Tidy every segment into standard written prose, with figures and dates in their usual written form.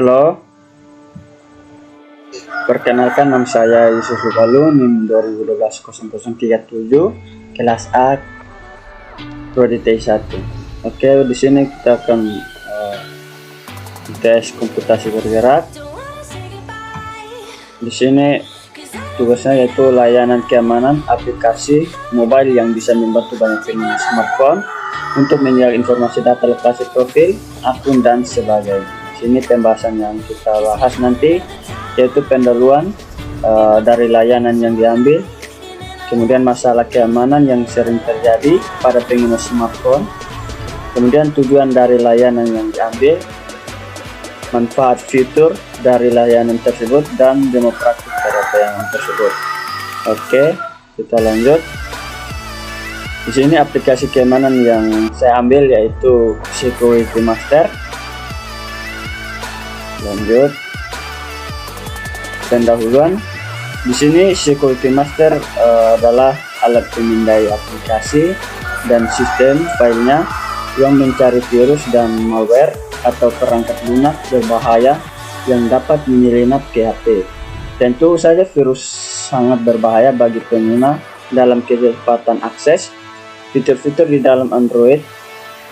Halo, perkenalkan nama saya Yusuf Lubalu, NIM 2012-0037, kelas A, prodi T1. Oke, di sini kita akan tes komputasi bergerak. Di sini tugasnya yaitu layanan keamanan aplikasi mobile yang bisa membantu banyak pengguna smartphone untuk menjaga informasi data lokasi profil, akun, dan sebagainya. Ini pembahasan yang kita bahas nanti, yaitu pendahuluan dari layanan yang diambil, kemudian masalah keamanan yang sering terjadi pada pengguna smartphone, kemudian tujuan dari layanan yang diambil, manfaat fitur dari layanan tersebut, dan demo praktik pada layanan tersebut. Oke, kita lanjut. Di sini aplikasi keamanan yang saya ambil yaitu Security Master. Lanjut, pendahuluan. Di sini Security Master adalah alat pemindai aplikasi dan sistem filenya yang mencari virus dan malware atau perangkat lunak berbahaya yang dapat menyelinap ke HP. Tentu saja virus sangat berbahaya bagi pengguna dalam kecepatan akses. Fitur-fitur di dalam Android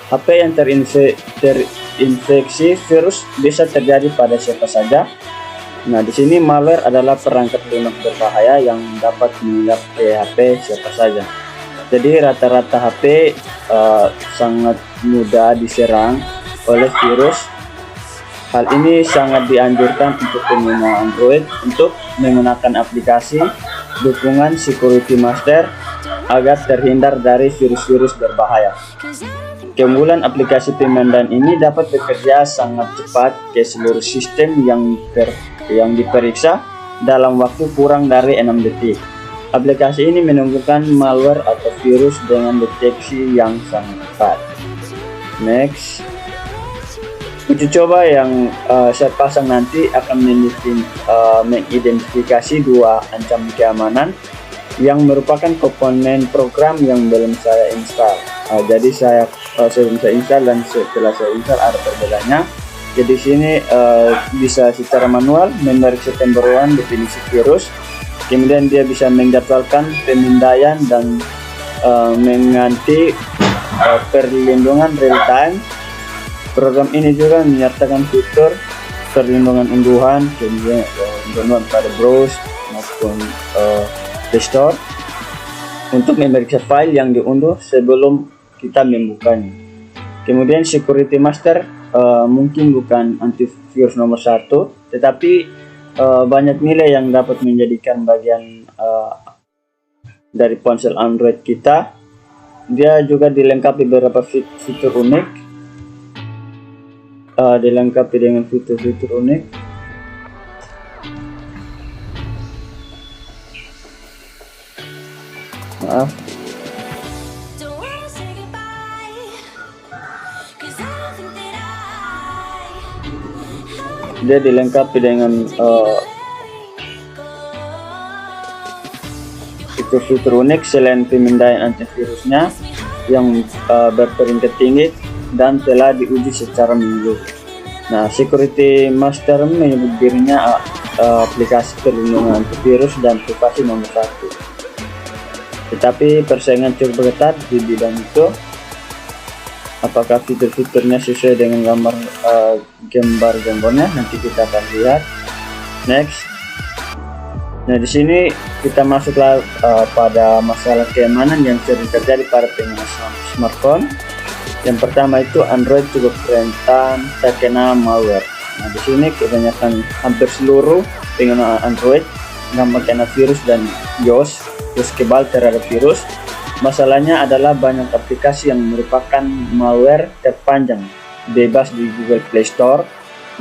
HP yang terinfeksi virus bisa terjadi pada siapa saja. Nah, di sini malware adalah perangkat lunak berbahaya yang dapat menyerap ke HP siapa saja. Jadi rata-rata HP sangat mudah diserang oleh virus. Hal ini sangat dianjurkan untuk pengguna Android untuk menggunakan aplikasi dukungan Security Master agar terhindar dari virus-virus berbahaya. Keunggulan aplikasi pemindaian ini dapat bekerja sangat cepat ke seluruh sistem yang diperiksa dalam waktu kurang dari 6 detik. Aplikasi ini menemukan malware atau virus dengan deteksi yang sangat cepat. Next, uji coba yang saya pasang nanti akan mengidentifikasi dua ancaman keamanan yang merupakan komponen program yang belum saya install. Jadi saya sebelum saya install dan setelah saya install ada perbedaannya. Jadi sini bisa secara manual memeriksa pembaruan definisi virus, kemudian dia bisa menjadwalkan pemindaian dan mengganti perlindungan real time. Program ini juga menyertakan fitur perlindungan unduhan, kemudian unduhan pada browse maupun Play Store untuk memeriksa file yang diunduh sebelum kita membukanya. Kemudian Security Master mungkin bukan antivirus nomor 1, tetapi banyak nilai yang dapat menjadikan bagian dari ponsel Android kita. Dia juga dilengkapi beberapa fitur unik, dilengkapi dengan fitur-fitur unik. Maaf, dia dilengkapi dengan fitur-fitur unik selain pemindaian antivirusnya yang berperingkat tinggi dan telah diuji secara menyeluruh. Nah, Security Master menyebut dirinya aplikasi perlindungan antivirus dan privasi nomor 1. Tetapi persaingan cukup ketat di bidang itu. Apakah fitur-fiturnya sesuai dengan gambar-gambarnya? Nanti kita akan lihat. Next. Nah, di sini kita masuklah pada masalah keamanan yang sering terjadi pada pengguna smartphone. Yang pertama itu Android cukup rentan terkena malware. Nah, di sini kebanyakan hampir seluruh pengguna Android gampang kena virus dan BIOS kebal terhadap virus. Masalahnya adalah banyak aplikasi yang merupakan malware terpanjang bebas di Google Play Store,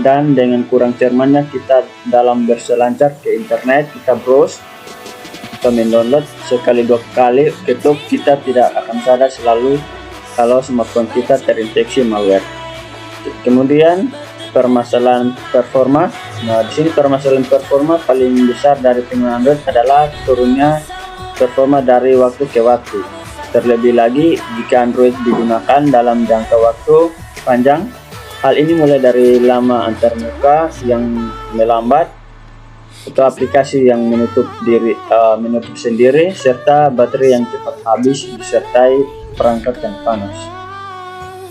dan dengan kurang cermatnya kita dalam berselancar ke internet, kita browse atau mendownload sekali dua kali ketuk, kita tidak akan sadar selalu kalau smartphone kita terinfeksi malware. Kemudian permasalahan performa. Nah, di sini permasalahan performa paling besar dari pengguna Android adalah turunnya performa dari waktu ke waktu. Terlebih lagi jika Android digunakan dalam jangka waktu panjang Hal ini mulai dari lama antarmuka yang melambat, atau aplikasi yang menutup sendiri, serta baterai yang cepat habis disertai perangkat yang panas.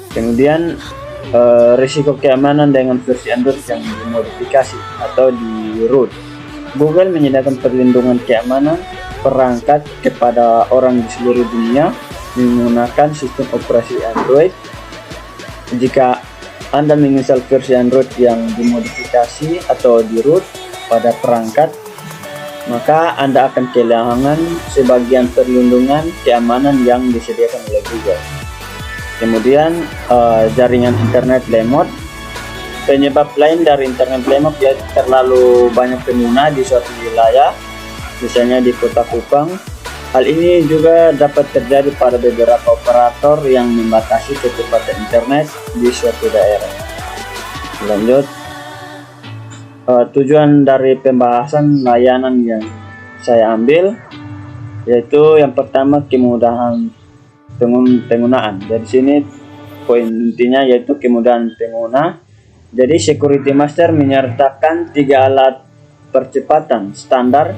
Kemudian risiko keamanan dengan versi Android yang dimodifikasi atau di root. Google menyediakan perlindungan keamanan perangkat kepada orang di seluruh dunia menggunakan sistem operasi Android. Jika Anda menginstal versi Android yang dimodifikasi atau di root pada perangkat, maka Anda akan kehilangan sebagian perlindungan keamanan yang disediakan oleh Google. Kemudian jaringan internet lemot. Penyebab lain dari internet lemot yaitu terlalu banyak pengguna di suatu wilayah, misalnya di Kota Kupang. Hal ini juga dapat terjadi pada beberapa operator yang membatasi kecepatan internet di suatu daerah. Lanjut, tujuan dari pembahasan layanan yang saya ambil yaitu yang pertama kemudahan penggunaan. Dari sini poin intinya yaitu kemudahan pengguna. Jadi Security Master menyertakan 3 alat percepatan standar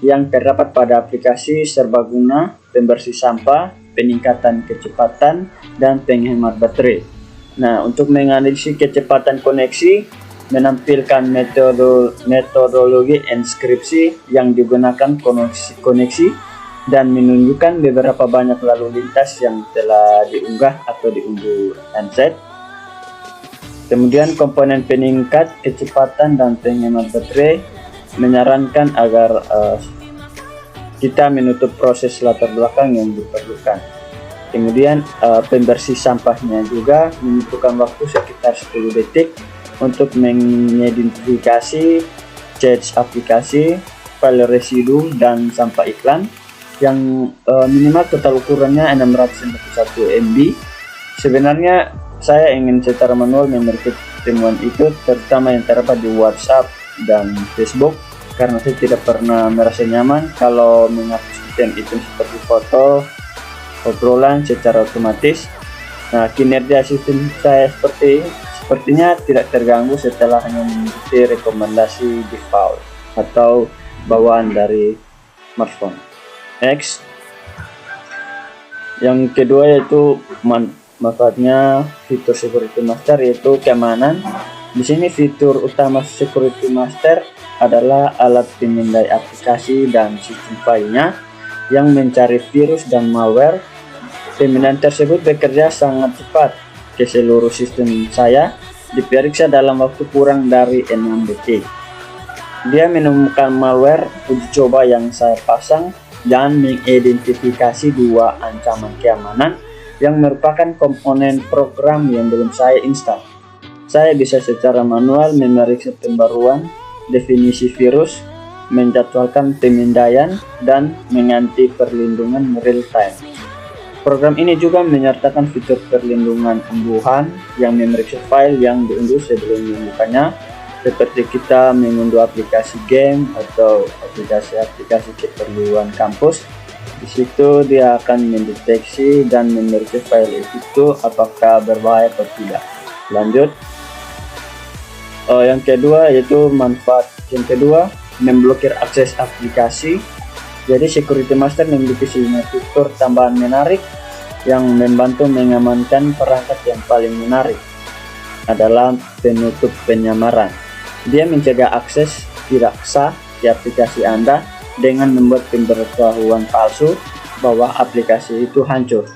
yang terdapat pada aplikasi serbaguna, pembersih sampah, peningkatan kecepatan, dan penghemat baterai. Nah, untuk menganalisis kecepatan koneksi, menampilkan metodologi enkripsi yang digunakan koneksi dan menunjukkan beberapa banyak lalu lintas yang telah diunggah atau diunduh handset. Kemudian komponen peningkat kecepatan dan penghemat baterai menyarankan agar kita menutup proses latar belakang yang diperlukan. Kemudian pembersih sampahnya juga membutuhkan waktu sekitar 10 detik untuk mengidentifikasi cache aplikasi, file residu, dan sampah iklan yang minimal total ukurannya 651 MB. Sebenarnya saya ingin secara manual memeriksa temuan itu, terutama yang terdapat di WhatsApp dan Facebook, karena saya tidak pernah merasa nyaman kalau menghapus item-item seperti foto, obrolan secara otomatis. Nah, kinerja sistem saya sepertinya tidak terganggu setelah hanya mengikuti rekomendasi default atau bawaan dari smartphone. Next, yang kedua yaitu manfaatnya fitur Security Master yaitu keamanan. Di sini fitur utama Security Master adalah alat pemindai aplikasi dan sistem filenya yang mencari virus dan malware. Pemindaian tersebut bekerja sangat cepat ke seluruh sistem saya, diperiksa dalam waktu kurang dari 6 detik. Dia menemukan malware uji coba yang saya pasang dan mengidentifikasi 2 ancaman keamanan yang merupakan komponen program yang belum saya install. Saya bisa secara manual memeriksa pembaruan, definisi virus, menjadwalkan pemindaian, dan menganti perlindungan real time. Program ini juga menyertakan fitur perlindungan unduhan yang memeriksa file yang diunduh sebelum membukanya, seperti kita mengunduh aplikasi game atau aplikasi keperluan kampus. Di situ dia akan mendeteksi dan memeriksa file itu apakah berbahaya atau tidak. Lanjut, yang kedua yaitu manfaat yang kedua, memblokir akses aplikasi. Jadi Security Master memiliki sejumlah fitur tambahan menarik yang membantu mengamankan perangkat. Yang paling menarik adalah penutup penyamaran. Dia mencegah akses tidak sah di aplikasi Anda dengan membuat pemberitahuan palsu bahwa aplikasi itu hancur.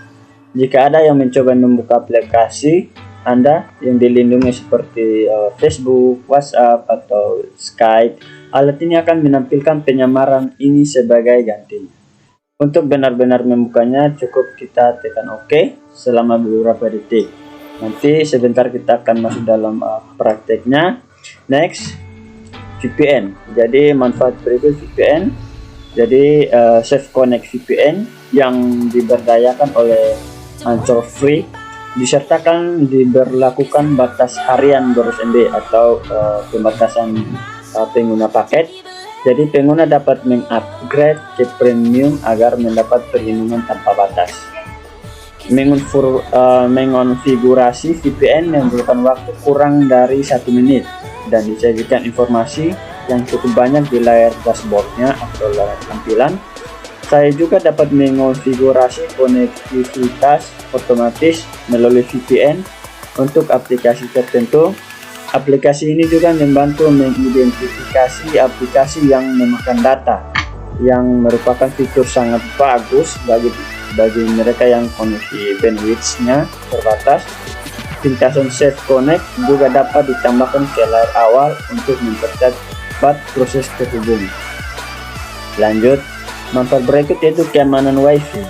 Jika ada yang mencoba membuka aplikasi Anda yang dilindungi seperti Facebook, WhatsApp, atau Skype, alat ini akan menampilkan penyamaran ini sebagai gantinya. Untuk benar-benar membukanya, cukup kita tekan OK selama beberapa detik. Nanti sebentar kita akan masuk dalam prakteknya. Next, VPN. Jadi manfaat berikut VPN. Jadi Safe Connect VPN yang diberdayakan oleh Anchor Free disertakan diberlakukan batas harian boros MB atau pembatasan pengguna paket. Jadi pengguna dapat mengupgrade ke premium agar mendapat perlindungan tanpa batas. mengonfigurasi VPN yang membutuhkan waktu kurang dari 1 menit dan disajikan informasi yang cukup banyak di layar dashboardnya atau layar tampilan. Saya juga dapat mengonfigurasi konektivitas otomatis melalui VPN untuk aplikasi tertentu. Aplikasi ini juga membantu mengidentifikasi aplikasi yang memakan data, yang merupakan fitur sangat bagus bagi mereka yang koneksi bandwidth-nya terbatas. Ringkasan Safe Connect juga dapat ditambahkan ke layar awal untuk mempercepat proses terhubung. Lanjut, manfaat berikut yaitu keamanan WiFi.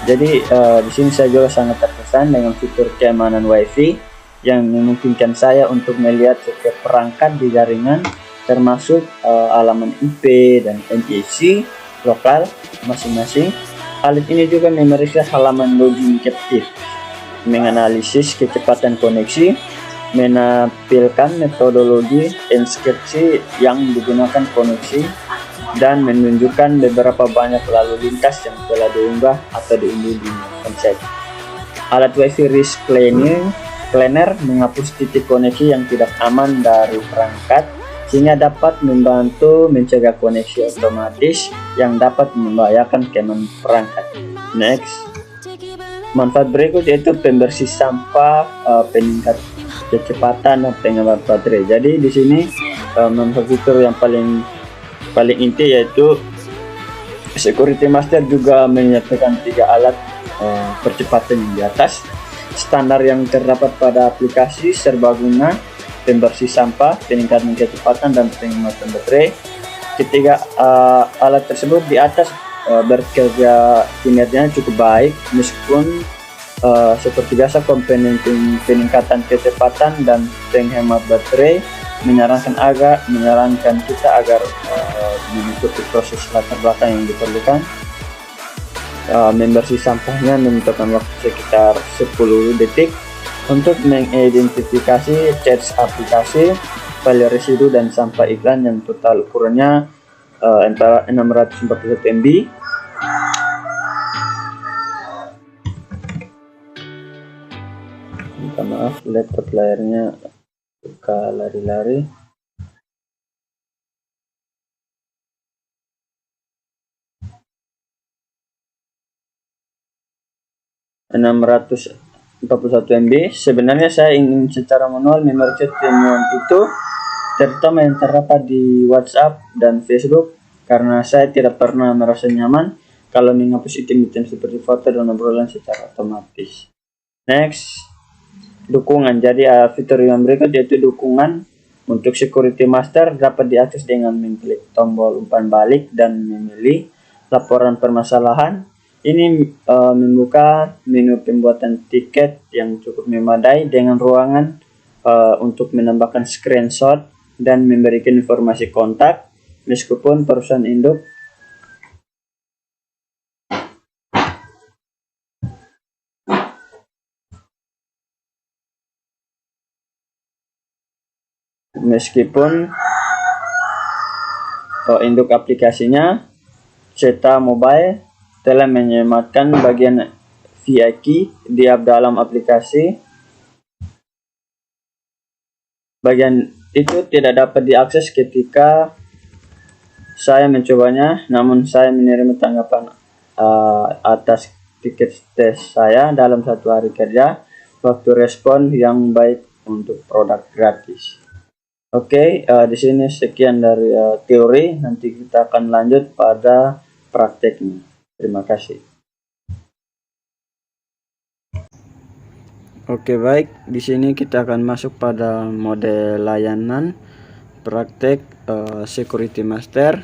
Jadi di sini saya juga sangat terkesan dengan fitur keamanan WiFi yang memungkinkan saya untuk melihat setiap perangkat di jaringan, termasuk alamat IP dan MAC lokal masing-masing. Alat ini juga memeriksa halaman login captive, menganalisis kecepatan koneksi, menampilkan metodologi enkripsi yang digunakan koneksi, dan menunjukkan beberapa banyak lalu lintas yang telah diunggah atau diunduh di konsep. Alat WiFi Risk Planner menghapus titik koneksi yang tidak aman dari perangkat, sehingga dapat membantu mencegah koneksi otomatis yang dapat membahayakan keamanan perangkat. Next, manfaat berikut yaitu pembersih sampah, peningkat kecepatan dan penghemat baterai. Jadi di sini manfaat fitur yang paling inti yaitu Security Master juga menyatakan 3 alat percepatan yang di atas. Standar yang terdapat pada aplikasi serbaguna, pembersih sampah, peningkatan kecepatan, dan penghematan baterai. Ketiga alat tersebut di atas bekerja kinerjanya cukup baik, meskipun seperti biasa komponen peningkatan kecepatan dan penghemat baterai menyarankan kita agar mengikuti proses latar belakang yang diperlukan. Membersih sampahnya membutuhkan waktu sekitar 10 detik untuk mengidentifikasi cache aplikasi, file residu, dan sampah iklan yang total ukurannya antara 641 MB. Minta maaf, laptop layarnya suka lari-lari. MB. Sebenarnya saya ingin secara manual memeriksa temuan itu, terutama yang terdapat di WhatsApp dan Facebook, karena saya tidak pernah merasa nyaman kalau menghapus item-item seperti foto dan obrolan secara otomatis. Next, dukungan. Jadi fitur yang berikut yaitu dukungan. Untuk Security Master dapat diakses dengan mengklik tombol umpan balik dan memilih laporan permasalahan. Ini membuka menu pembuatan tiket yang cukup memadai dengan ruangan untuk menambahkan screenshot dan memberikan informasi kontak, meskipun perusahaan induk induk aplikasinya Zeta Mobile telah menyematkan bagian VIP di dalam aplikasi. Bagian itu tidak dapat diakses ketika saya mencobanya, namun saya menerima tanggapan atas tiket tes saya dalam 1 hari kerja, waktu respon yang baik untuk produk gratis. Oke, di sini sekian dari teori. Nanti kita akan lanjut pada prakteknya. Terima kasih. Oke, baik. Di sini kita akan masuk pada mode layanan praktek Security Master.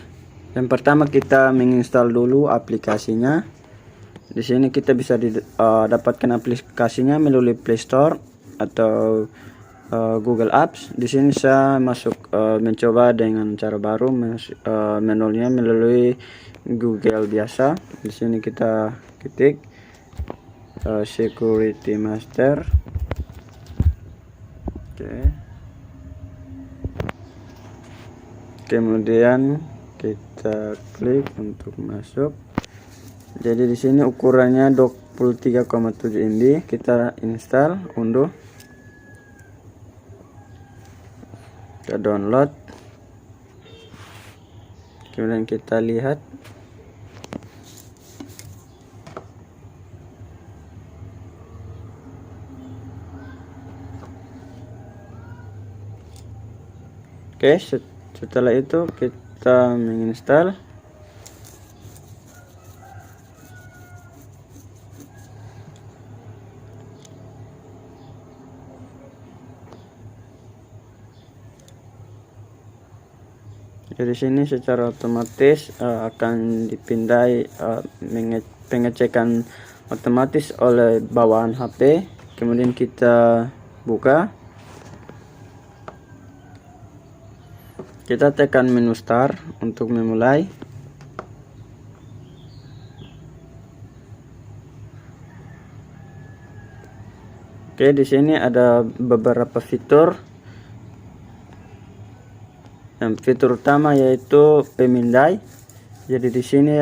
Yang pertama kita menginstal dulu aplikasinya. Di sini kita bisa dapatkan aplikasinya melalui Play Store atau Google Apps. Di sini saya masuk mencoba dengan cara baru, menunya melalui Google biasa. Di sini kita ketik Security Master. Oke. Kemudian kita klik untuk masuk. Jadi di sini ukurannya 23,7 MB. Kita install, unduh, kita download, kemudian kita lihat. Oke, setelah itu kita menginstal. Jadi sini secara otomatis akan dipindai pengecekan otomatis oleh bawaan HP. Kemudian kita buka. Kita tekan menu start untuk memulai. Oke, di sini ada beberapa fitur. Yang fitur utama yaitu pemindai. Jadi di sini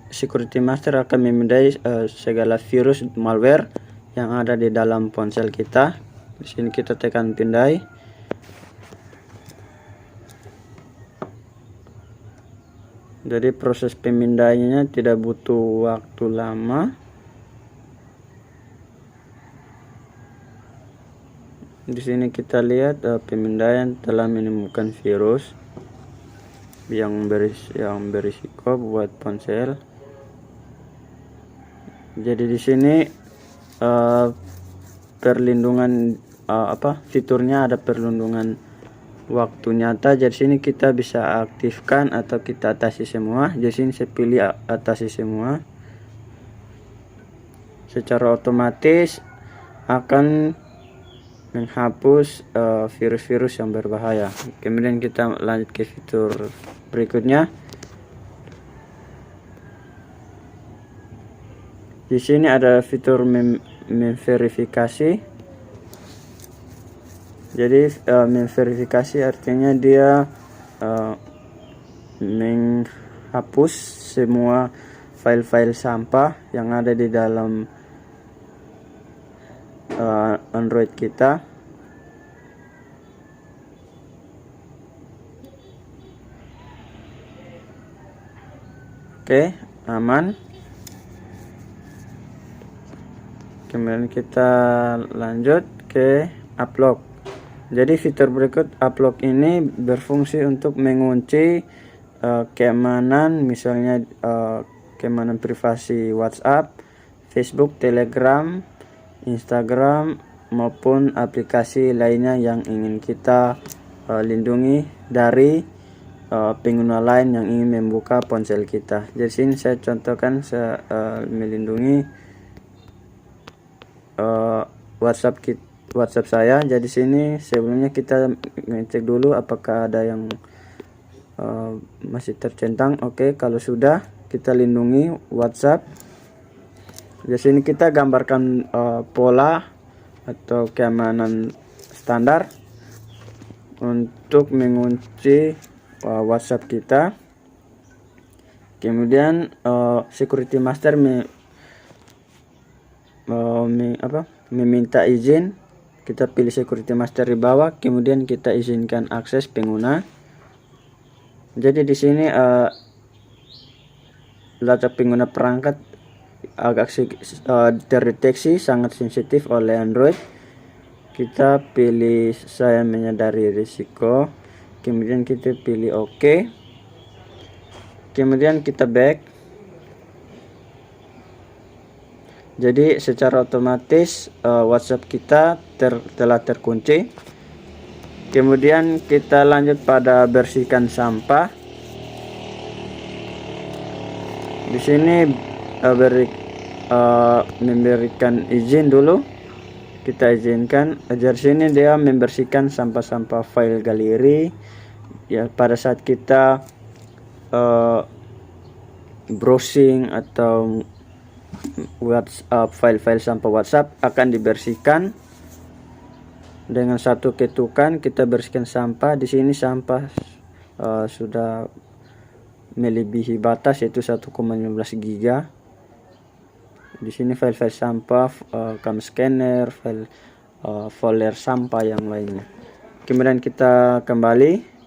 Security Master akan memindai segala virus malware yang ada di dalam ponsel kita. Di sini kita tekan pindai. Jadi proses pemindaiannya tidak butuh waktu lama. Di sini kita lihat pemindaian telah menemukan virus yang berisiko buat ponsel. Jadi di sini perlindungan fiturnya ada perlindungan waktu nyata. Jadi sini kita bisa aktifkan atau kita atasi semua. Jadi sini saya pilih atasi semua. Secara otomatis akan menghapus virus-virus yang berbahaya. Kemudian kita lanjut ke fitur berikutnya. Di sini ada fitur memverifikasi. Jadi memverifikasi artinya dia menghapus semua file-file sampah yang ada di dalam Android kita. Oke, aman. Kemudian kita lanjut ke upload. Jadi fitur berikut upload ini berfungsi untuk mengunci keamanan, misalnya keamanan privasi WhatsApp, Facebook, Telegram, Instagram, maupun aplikasi lainnya yang ingin kita lindungi dari pengguna lain yang ingin membuka ponsel kita. Jadi sini saya contohkan melindungi WhatsApp saya. Jadi sini sebelumnya kita ngecek dulu apakah ada yang masih tercentang. Oke, kalau sudah, kita lindungi WhatsApp. Di sini kita gambarkan pola atau keamanan standar untuk mengunci WhatsApp kita. Kemudian Security Master meminta izin. Kita pilih Security Master di bawah, kemudian kita izinkan akses pengguna. Jadi di sini data pengguna perangkat agak terdeteksi sangat sensitif oleh Android. Kita pilih saya menyadari risiko, kemudian kita pilih OK, kemudian kita back. Jadi secara otomatis WhatsApp kita telah terkunci. Kemudian kita lanjut pada bersihkan sampah. Di sini memberikan izin dulu. Kita izinkan. Di sini dia membersihkan sampah-sampah file galeri. Ya, pada saat kita browsing atau WhatsApp, file-file sampah WhatsApp akan dibersihkan dengan satu ketukan. Kita bersihkan sampah. Di sini sampah sudah melebihi batas, yaitu 1,15 GB. Di sini file-file sampah, cam scanner, file folder sampah yang lainnya. Kemudian kita kembali.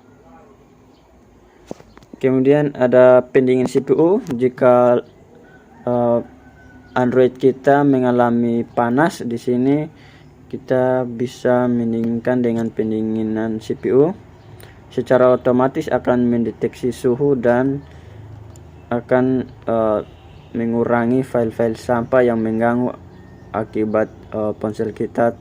Kemudian ada pendingin CPU. Jika Android kita mengalami panas, di sini kita bisa mendinginkan dengan pendinginan CPU. Secara otomatis akan mendeteksi suhu dan akan mengurangi file-file sampah yang mengganggu akibat ponsel kita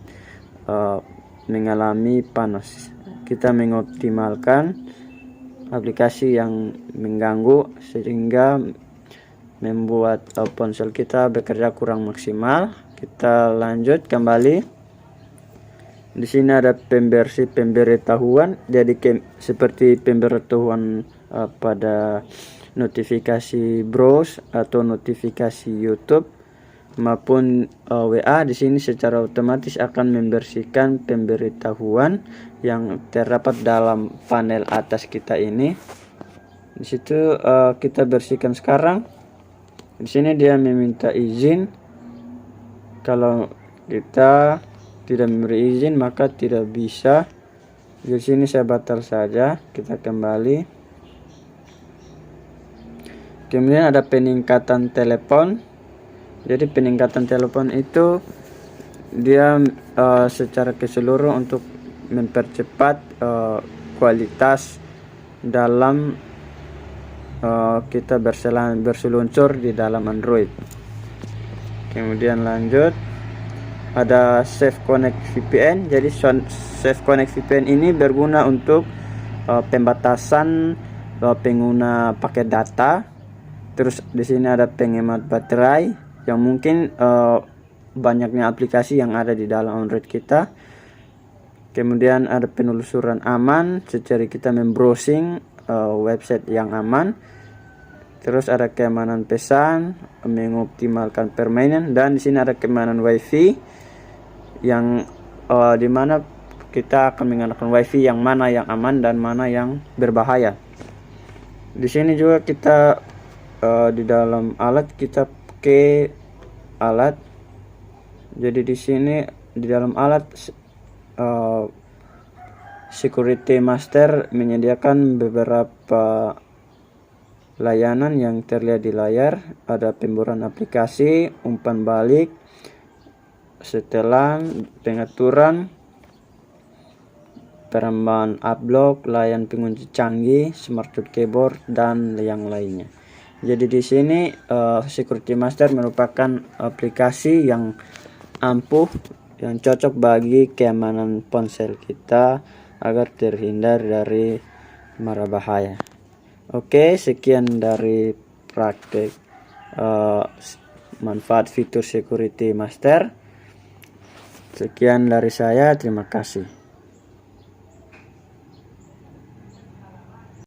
mengalami panas. Kita mengoptimalkan aplikasi yang mengganggu sehingga membuat ponsel kita bekerja kurang maksimal. Kita lanjut kembali. Di sini ada pemberitahuan. Jadi seperti pemberitahuan pada notifikasi browse atau notifikasi YouTube maupun WA. Di sini secara otomatis akan membersihkan pemberitahuan yang terdapat dalam panel atas kita ini. Di situ kita bersihkan sekarang. Di sini dia meminta izin. Kalau kita tidak memberi izin maka tidak bisa. Di sini saya batal saja. Kita kembali. Kemudian ada peningkatan telepon. Jadi peningkatan telepon itu dia secara keseluruhan untuk mempercepat kualitas dalam kita berseluncur di dalam Android. Kemudian lanjut, ada Safe Connect VPN. Jadi Safe Connect VPN ini berguna untuk pembatasan pengguna paket data. Terus di sini ada penghemat baterai yang mungkin banyaknya aplikasi yang ada di dalam Android kita. Kemudian ada penelusuran aman secara kita membrowsing website yang aman. Terus ada keamanan pesan, mengoptimalkan permainan, dan di sini ada keamanan WiFi yang dimana kita akan menggunakan WiFi yang mana yang aman dan mana yang berbahaya. Di sini juga kita di dalam alat kita pakai alat. Jadi di sini di dalam alat Security Master menyediakan beberapa layanan yang terlihat di layar. Ada pemburuan aplikasi, umpan balik, setelan, pengaturan, perambahan upload, layan pengunci canggih, smart keyboard, dan yang lainnya. Jadi di sini Security Master merupakan aplikasi yang ampuh yang cocok bagi keamanan ponsel kita agar terhindar dari mara bahaya. Oke, sekian dari praktek manfaat fitur Security Master. Sekian dari saya, terima kasih.